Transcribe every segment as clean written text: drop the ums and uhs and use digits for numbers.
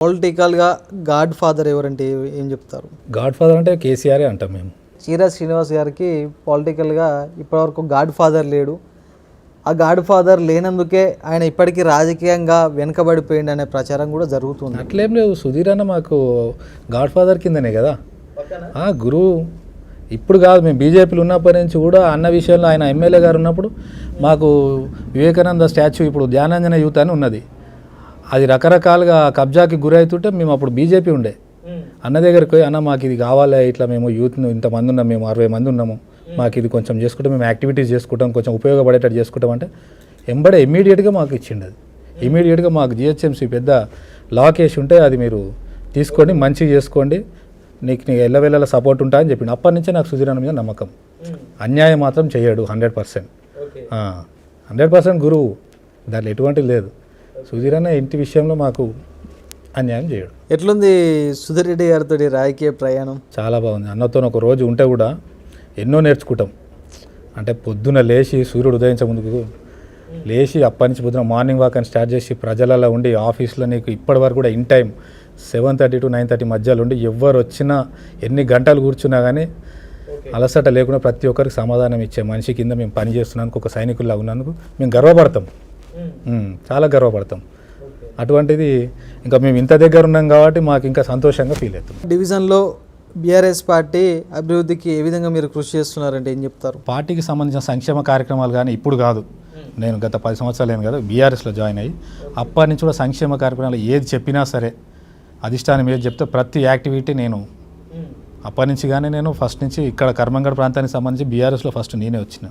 పొలిటికల్గా God father ఎవరంటే ఏం చెప్తారు? గాడ్ ఫాదర్ అంటే కేసీఆరే అంటాం మేము. చీరా శ్రీనివాస్ గారికి పొలిటికల్గా ఇప్పటివరకు గాడ్ ఫాదర్ లేడు. ఆ గాడ్ ఫాదర్ లేనందుకే ఆయన ఇప్పటికీ రాజకీయంగా వెనుకబడిపోయింది అనే ప్రచారం కూడా జరుగుతుంది. అట్లేం లేదు, సుధీర్ అన్న మాకు గాడ్ ఫాదర్ కిందనే కదా గురువు. ఇప్పుడు కాదు, మేము బీజేపీలో ఉన్నప్పటి నుంచి కూడా అన్న విషయంలో ఆయన ఎమ్మెల్యే గారు ఉన్నప్పుడు మాకు వివేకానంద స్టాచ్యూ ఇప్పుడు ధ్యానాంజన యూత్ అని ఉన్నది, అది రకరకాలుగా కబ్జాకి గురవుతుంటే మేము అప్పుడు బీజేపీ ఉండే అన్న దగ్గరికి పోయి, అన్న మాకు ఇది కావాలి, ఇట్లా మేము యూత్ ఇంతమంది ఉన్నాం, మేము 60 మంది ఉన్నాము, మాకు ఇది కొంచెం చేసుకుంటాం, మేము యాక్టివిటీస్ చేసుకుంటాం, కొంచెం ఉపయోగపడేటట్టు చేసుకుంటాం అంటే ఎంబడే ఇమ్మీడియట్గా మాకు ఇచ్చిండు. అది ఇమ్మీడియట్గా మాకు జిహెచ్ఎంసీ పెద్ద లాక్ వేసి ఉంటే అది మీరు తీసుకోండి, మంచిగా చేసుకోండి, నీకు ఎల్లవెల్లల సపోర్ట్ ఉంటా అని చెప్పిండు. అప్పటి నుంచే నాకు సుధీర్ అన్న మీద నమ్మకం. అన్యాయం మాత్రం చేయడు 100%. 100% గురువు, దాంట్లో ఎటువంటి లేదు. సుధీర్ అన్న ఇంటి విషయంలో మాకు అన్యాయం చేయడు. ఎట్లుంది సుధీర్ రెడ్డి గారితో రాజకీయ ప్రయాణం? చాలా బాగుంది. అన్నతో ఒక రోజు ఉంటే కూడా ఎన్నో నేర్చుకుంటాం. అంటే పొద్దున లేచి సూర్యుడు ఉదయించే ముందుకు లేచి అప్పటి నుంచి పొద్దున మార్నింగ్ వాక్ అని స్టార్ట్ చేసి ప్రజలలో ఉండి ఆఫీస్లో నీకు ఇప్పటి వరకు కూడా ఇన్ టైం 7:30 to 9:30 మధ్యలో ఉండి ఎవరు వచ్చినా ఎన్ని గంటలు కూర్చున్నా కానీ అలసట లేకుండా ప్రతి ఒక్కరికి సమాధానం ఇచ్చే మనిషి కింద మేము పని చేస్తున్నందుకు, ఒక సైనికుల్లా ఉన్నందుకు మేము గర్వపడతాం, చాలా గర్వపడతాం. అటువంటిది ఇంకా మేము ఇంత దగ్గర ఉన్నాం కాబట్టి మాకు ఇంకా సంతోషంగా ఫీల్ అవుతాం. డివిజన్లో బీఆర్ఎస్ పార్టీ అభివృద్ధికి ఏ విధంగా మీరు కృషి చేస్తున్నారంటే ఏం చెప్తారు? పార్టీకి సంబంధించిన సంక్షేమ కార్యక్రమాలు కానీ ఇప్పుడు కాదు, నేను గత 10 సంవత్సరాలు అయింది కదా బీఆర్ఎస్లో జాయిన్ అయ్యి, అప్పటి నుంచి కూడా సంక్షేమ కార్యక్రమాలు ఏది చెప్పినా సరే, అధిష్టానం ఏది చెప్తే ప్రతి యాక్టివిటీ నేను అప్పటి నుంచి కానీ నేను ఫస్ట్ నుంచి ఇక్కడ కర్మంగడ్ ప్రాంతానికి సంబంధించి బీఆర్ఎస్లో ఫస్ట్ నేనే వచ్చిన.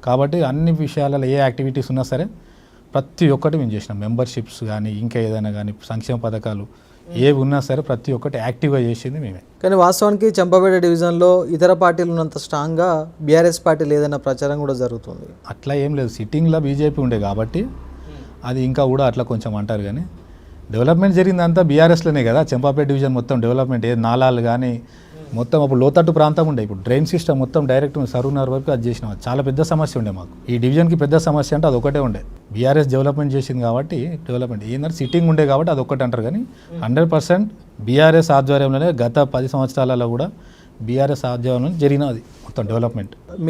కాబట్టి అన్ని విషయాలలో ఏ యాక్టివిటీస్ ఉన్నా సరే ప్రతి ఒక్కటి మేము చేసినాం. మెంబర్షిప్స్ కానీ ఇంకా ఏదైనా కానీ సంక్షేమ పథకాలు ఏవి ఉన్నా సరే ప్రతి ఒక్కటి యాక్టివ్గా చేసింది మేమే. కానీ వాస్తవానికి చంపాపేట డివిజన్లో ఇతర పార్టీలు ఉన్నంత స్ట్రాంగ్గా బీఆర్ఎస్ పార్టీ లేదన్న ప్రచారం కూడా జరుగుతుంది. అట్లా ఏం లేదు, సిట్టింగ్లో బీజేపీ ఉండే కాబట్టి అది ఇంకా కూడా అట్లా కొంచెం అంటారు. కానీ డెవలప్మెంట్ జరిగిందంతా బీఆర్ఎస్లోనే కదా. చంపాపేట డివిజన్ మొత్తం డెవలప్మెంట్, ఏ నాలాలు కానీ మొత్తం అప్పుడు లోతట్టు ప్రాంతం ఉండే, ఇప్పుడు డ్రైన్ సిస్టమ్ మొత్తం డైరెక్ట్ సరూనగర్ వరకు అది చేసినాం. చాలా పెద్ద సమస్య ఉండే మాకు ఈ డివిజన్కి. పెద్ద సమస్య అంటే అది ఒకటే ఉండే, బీఆర్ఎస్ డెవలప్మెంట్ చేసింది కాబట్టి డెవలప్మెంట్ ఏంటంటే సిట్టింగ్ ఉండే కాబట్టి అది ఒక్కటి అంటారు. కానీ 100% బీఆర్ఎస్ ఆధ్వర్యంలోనే గత 10 సంవత్సరాలలో కూడా బీఆర్ఎస్ ఆధ్వర్యంలో జరిగినది మొత్తం డెవలప్మెంట్. మీ